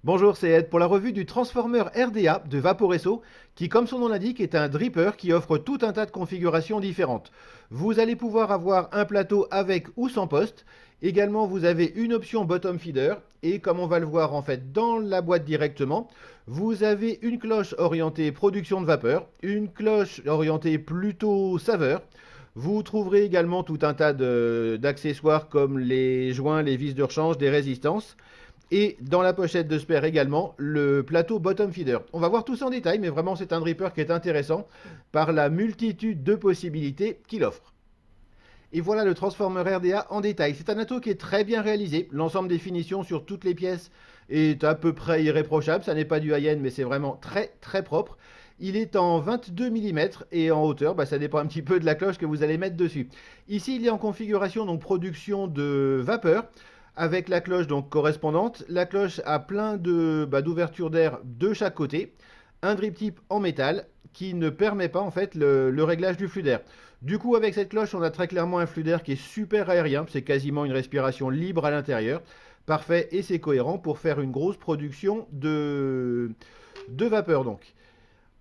Bonjour, c'est Ed pour la revue du Transformer RDA de Vaporesso, qui, comme son nom l'indique, est un dripper qui offre tout un tas de configurations différentes. Vous allez pouvoir avoir un plateau avec ou sans poste. Également, vous avez une option bottom feeder. Et comme on va le voir en fait dans la boîte directement, vous avez une cloche orientée production de vapeur, une cloche orientée plutôt saveur. Vous trouverez également tout un tas d'accessoires comme les joints, les vis de rechange, des résistances. Et dans la pochette de spare également, le plateau bottom feeder. On va voir tout ça en détail, mais vraiment c'est un dripper qui est intéressant par la multitude de possibilités qu'il offre. Et voilà le Transformer RDA en détail. C'est un ato qui est très bien réalisé. L'ensemble des finitions sur toutes les pièces est à peu près irréprochable. Ça n'est pas du high-end, mais c'est vraiment très très propre. Il est en 22 mm et en hauteur, ça dépend un petit peu de la cloche que vous allez mettre dessus. Ici, il est en configuration donc production de vapeur avec la cloche donc correspondante. La cloche a plein d'ouvertures d'air de chaque côté. Un drip tip en métal qui ne permet pas en fait le réglage du flux d'air. Du coup, avec cette cloche, on a très clairement un flux d'air qui est super aérien. C'est quasiment une respiration libre à l'intérieur. Parfait et c'est cohérent pour faire une grosse production de vapeur donc.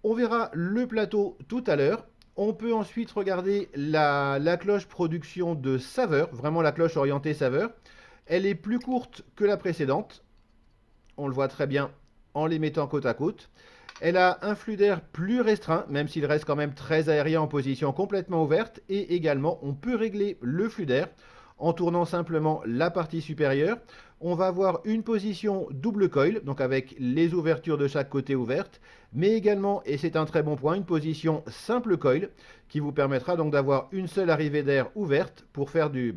On verra le plateau tout à l'heure. On peut ensuite regarder la cloche production de saveur, vraiment la cloche orientée saveur. Elle est plus courte que la précédente. On le voit très bien en les mettant côte à côte. Elle a un flux d'air plus restreint, même s'il reste quand même très aérien en position complètement ouverte. Et également, on peut régler le flux d'air en tournant simplement la partie supérieure. On va avoir une position double coil, donc avec les ouvertures de chaque côté ouvertes, mais également, et c'est un très bon point, une position simple coil qui vous permettra donc d'avoir une seule arrivée d'air ouverte pour faire du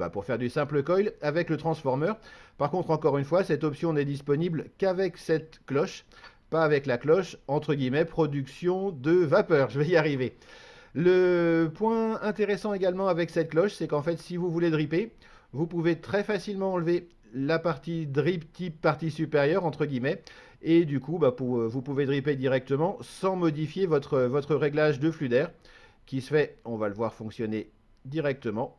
simple coil avec le transformer. Par contre, encore une fois, cette option n'est disponible qu'avec cette cloche, pas avec la cloche, entre guillemets, production de vapeur. Je vais y arriver. Le point intéressant également avec cette cloche, c'est qu'en fait, si vous voulez dripper, vous pouvez très facilement enlever la partie drip type partie supérieure, entre guillemets, et du coup, vous pouvez dripper directement sans modifier votre réglage de flux d'air, qui se fait, on va le voir fonctionner directement,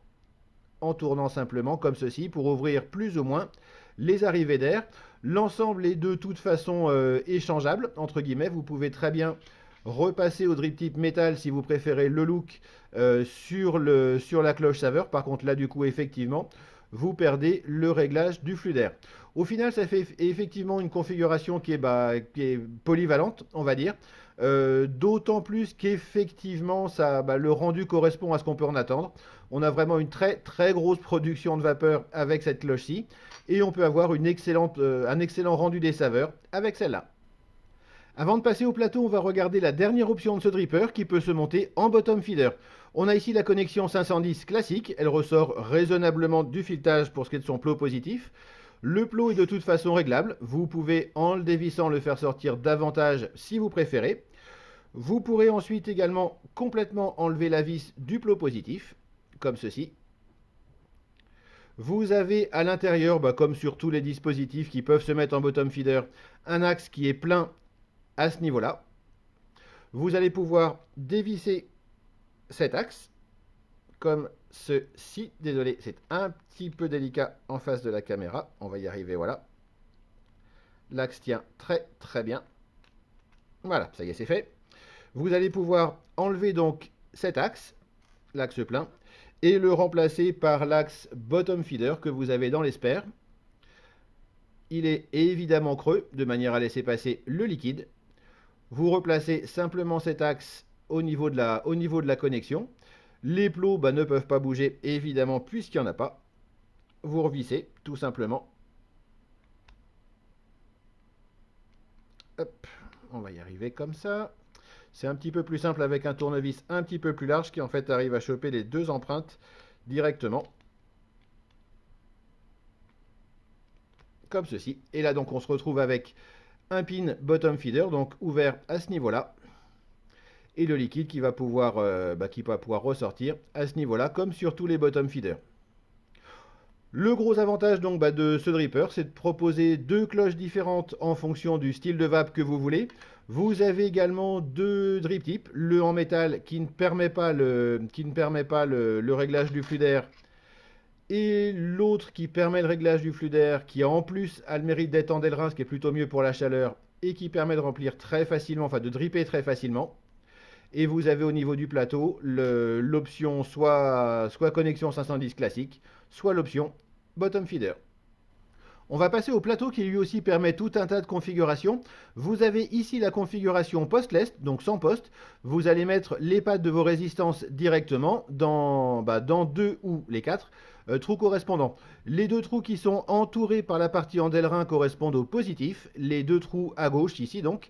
en tournant simplement comme ceci pour ouvrir plus ou moins les arrivées d'air. L'ensemble est de toute façon échangeable, entre guillemets. Vous pouvez très bien repasser au drip tip métal si vous préférez le look sur la cloche saveur. Par contre, là, du coup, effectivement, vous perdez le réglage du flux d'air. Au final, ça fait effectivement une configuration qui est polyvalente, on va dire. D'autant plus qu'effectivement, le rendu correspond à ce qu'on peut en attendre. On a vraiment une très très grosse production de vapeur avec cette cloche-ci. Et on peut avoir un excellent rendu des saveurs avec celle-là. Avant de passer au plateau, on va regarder la dernière option de ce dripper qui peut se monter en bottom feeder. On a ici la connexion 510 classique, elle ressort raisonnablement du filetage pour ce qui est de son plot positif. Le plot est de toute façon réglable, vous pouvez en le dévissant le faire sortir davantage si vous préférez. Vous pourrez ensuite également complètement enlever la vis du plot positif, comme ceci. Vous avez à l'intérieur, comme sur tous les dispositifs qui peuvent se mettre en bottom feeder, un axe qui est plein à ce niveau-là. Vous allez pouvoir dévisser cet axe comme ceci. Désolé, c'est un petit peu délicat en face de la caméra. On va y arriver, voilà. L'axe tient très très bien. Voilà, ça y est, c'est fait. Vous allez pouvoir enlever donc cet axe, l'axe plein, et le remplacer par l'axe bottom feeder que vous avez dans les spares. Il est évidemment creux, de manière à laisser passer le liquide. Vous replacez simplement cet axe au niveau de la connexion. Les plots ne peuvent pas bouger, évidemment, puisqu'il n'y en a pas. Vous revissez, tout simplement. Hop, on va y arriver comme ça. C'est un petit peu plus simple avec un tournevis un petit peu plus large qui en fait arrive à choper les deux empreintes directement. Comme ceci. Et là donc on se retrouve avec un pin bottom feeder, donc ouvert à ce niveau-là. Et le liquide qui va pouvoir ressortir à ce niveau-là, comme sur tous les bottom feeders. Le gros avantage donc de ce dripper, c'est de proposer deux cloches différentes en fonction du style de vape que vous voulez. Vous avez également deux drip tips, le en métal qui ne permet pas le réglage du flux d'air Et l'autre qui permet le réglage du flux d'air, qui en plus a le mérite d'être en Delrin, ce qui est plutôt mieux pour la chaleur, et qui permet de remplir très facilement, enfin de dripper très facilement. Et vous avez au niveau du plateau l'option soit connexion 510 classique, soit l'option bottom feeder. On va passer au plateau qui lui aussi permet tout un tas de configurations. Vous avez ici la configuration postless, donc sans poste. Vous allez mettre les pattes de vos résistances directement dans deux ou les quatre trous correspondants. Les deux trous qui sont entourés par la partie en Delrin correspondent au positif. Les deux trous à gauche, ici donc,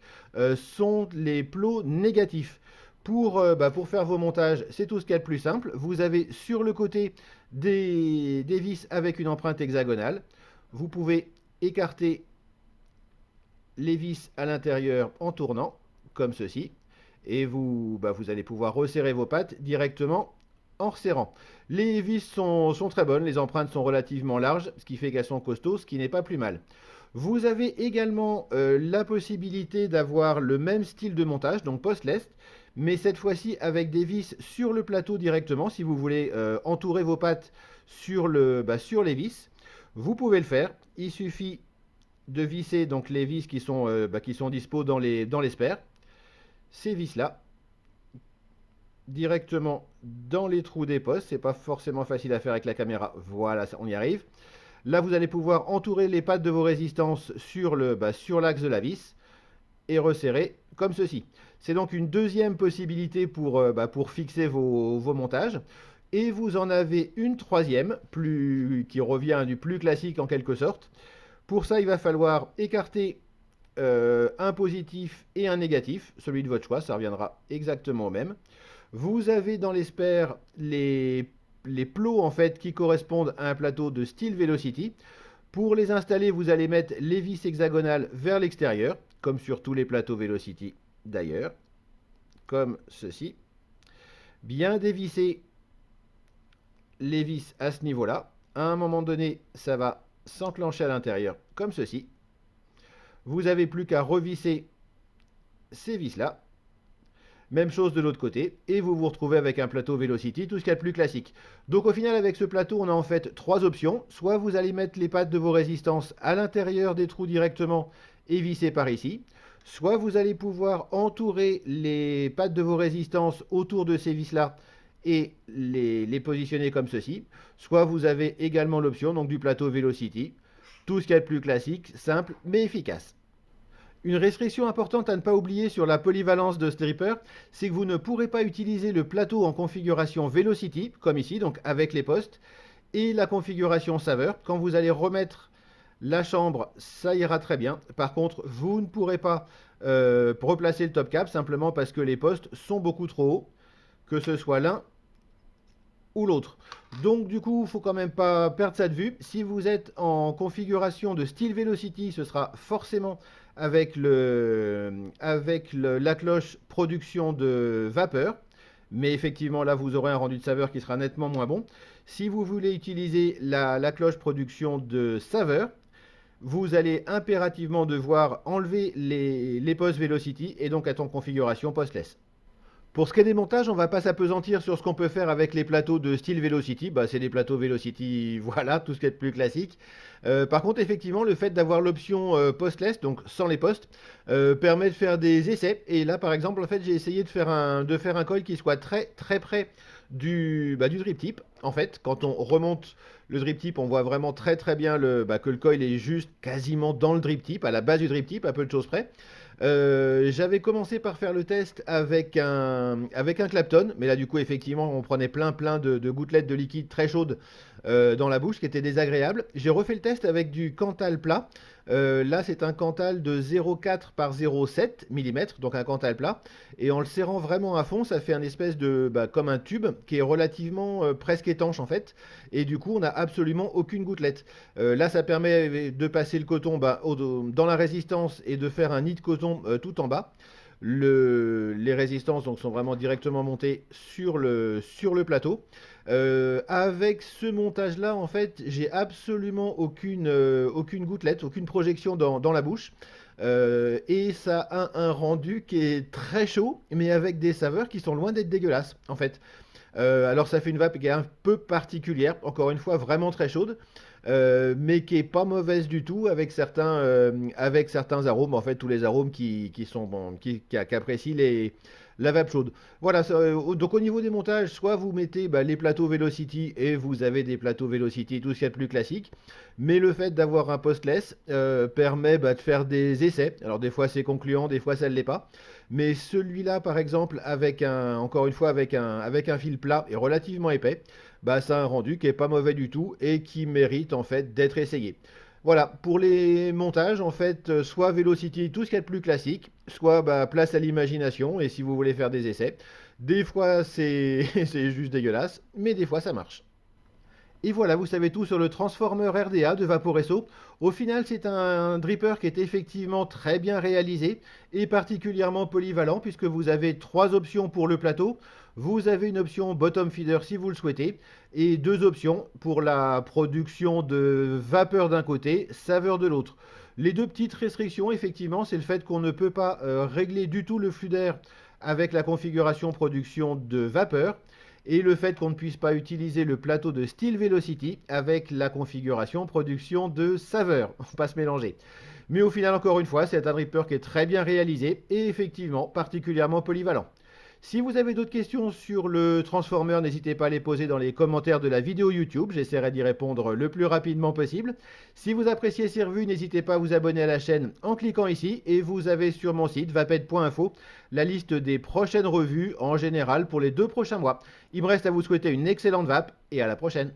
sont les plots négatifs. Pour faire vos montages, c'est tout ce qu'il y a de plus simple. Vous avez sur le côté des vis avec une empreinte hexagonale. Vous pouvez écarter les vis à l'intérieur en tournant, comme ceci, et vous allez pouvoir resserrer vos pattes directement en resserrant. Les vis sont très bonnes, les empreintes sont relativement larges, ce qui fait qu'elles sont costauds, ce qui n'est pas plus mal. Vous avez également la possibilité d'avoir le même style de montage, donc postless, mais cette fois-ci avec des vis sur le plateau directement, si vous voulez entourer vos pattes sur les vis. Vous pouvez le faire, il suffit de visser donc les vis qui sont dispo dans les spares. Ces vis-là, directement dans les trous des postes, c'est pas forcément facile à faire avec la caméra, voilà, on y arrive. Là, vous allez pouvoir entourer les pattes de vos résistances sur l'axe de la vis et resserrer comme ceci. C'est donc une deuxième possibilité pour fixer vos montages. Et vous en avez une troisième, qui revient du plus classique en quelque sorte. Pour ça, il va falloir écarter un positif et un négatif, celui de votre choix, ça reviendra exactement au même. Vous avez dans les spares les plots en fait qui correspondent à un plateau de style Velocity. Pour les installer, vous allez mettre les vis hexagonales vers l'extérieur, comme sur tous les plateaux Velocity d'ailleurs, comme ceci. Bien dévisser les vis à ce niveau-là. À un moment donné, ça va s'enclencher à l'intérieur, comme ceci. Vous n'avez plus qu'à revisser ces vis-là. Même chose de l'autre côté, et vous vous retrouvez avec un plateau Velocity, tout ce qu'il y a de plus classique. Donc au final, avec ce plateau, on a en fait trois options. Soit vous allez mettre les pattes de vos résistances à l'intérieur des trous directement et visser par ici. Soit vous allez pouvoir entourer les pattes de vos résistances autour de ces vis-là et les positionner comme ceci. Soit vous avez également l'option donc du plateau Velocity. Tout ce qu'il y a de plus classique, simple mais efficace. Une restriction importante à ne pas oublier sur la polyvalence de ce dripper, c'est que vous ne pourrez pas utiliser le plateau en configuration Velocity, comme ici, donc avec les postes, et la configuration Saveur. Quand vous allez remettre la chambre, ça ira très bien. Par contre, vous ne pourrez pas replacer le top cap, simplement parce que les postes sont beaucoup trop hauts, que ce soit l'un ou l'autre. Donc du coup, il ne faut quand même pas perdre ça de vue. Si vous êtes en configuration de style Velocity, ce sera forcément avec la cloche production de vapeur. Mais effectivement, là, vous aurez un rendu de saveur qui sera nettement moins bon. Si vous voulez utiliser la cloche production de saveur, vous allez impérativement devoir enlever les postes Velocity et donc être en configuration postless. Pour ce qui est des montages, on va pas s'apesantir sur ce qu'on peut faire avec les plateaux de style Velocity. C'est des plateaux Velocity, voilà, tout ce qui est de plus classique. Par contre, effectivement, le fait d'avoir l'option postless, donc sans les postes, permet de faire des essais. Et là, par exemple, en fait, j'ai essayé de faire un coil qui soit très très près du drip tip. En fait, quand on remonte le drip tip, on voit vraiment très très bien que le coil est juste quasiment dans le drip tip, à la base du drip tip, à peu de choses près. J'avais commencé par faire le test avec un Clapton, mais là du coup effectivement on prenait plein de gouttelettes de liquide très chaudes dans la bouche qui était désagréable. J'ai refait le test avec du Cantal plat. Là c'est un Cantal de 0,4 par 0,7 mm, donc un Cantal plat. Et en le serrant vraiment à fond, ça fait un espèce de comme un tube qui est relativement presque étanche en fait. Et du coup on n'a absolument aucune gouttelette. Là ça permet de passer le coton dans la résistance et de faire un nid de coton tout en bas. Les résistances donc, sont vraiment directement montées sur le plateau. Avec ce montage là en fait j'ai absolument aucune gouttelette, aucune projection dans la bouche. Et ça a un rendu qui est très chaud mais avec des saveurs qui sont loin d'être dégueulasses en fait. Alors ça fait une vape qui est un peu particulière, encore une fois vraiment très chaude, mais qui est pas mauvaise du tout avec certains arômes, en fait tous les arômes qui sont bon, qui apprécient la vape chaude. Voilà, donc au niveau des montages, soit vous mettez les plateaux Velocity et vous avez des plateaux Velocity, tout ce qu'il y a de plus classique, mais le fait d'avoir un postless permet de faire des essais. Alors des fois c'est concluant, des fois ça ne l'est pas. Mais celui-là, par exemple, encore une fois, avec un fil plat et relativement épais, ça a un rendu qui est pas mauvais du tout et qui mérite en fait d'être essayé. Voilà, pour les montages, en fait, soit Velocity, tout ce qu'il y a de plus classique, soit place à l'imagination et si vous voulez faire des essais. Des fois, c'est c'est juste dégueulasse, mais des fois, ça marche. Et voilà, vous savez tout sur le Transformer RDA de Vaporesso. Au final, c'est un dripper qui est effectivement très bien réalisé et particulièrement polyvalent puisque vous avez trois options pour le plateau. Vous avez une option bottom feeder si vous le souhaitez et deux options pour la production de vapeur d'un côté, saveur de l'autre. Les deux petites restrictions, effectivement, c'est le fait qu'on ne peut pas régler du tout le flux d'air avec la configuration production de vapeur et le fait qu'on ne puisse pas utiliser le plateau de Steel Velocity avec la configuration production de saveur. On ne pas se mélanger. Mais au final, encore une fois, c'est un dripper qui est très bien réalisé et effectivement particulièrement polyvalent. Si vous avez d'autres questions sur le Transformer, n'hésitez pas à les poser dans les commentaires de la vidéo YouTube, j'essaierai d'y répondre le plus rapidement possible. Si vous appréciez ces revues, n'hésitez pas à vous abonner à la chaîne en cliquant ici et vous avez sur mon site vaped.info la liste des prochaines revues en général pour les 2 prochains mois. Il me reste à vous souhaiter une excellente vape et à la prochaine.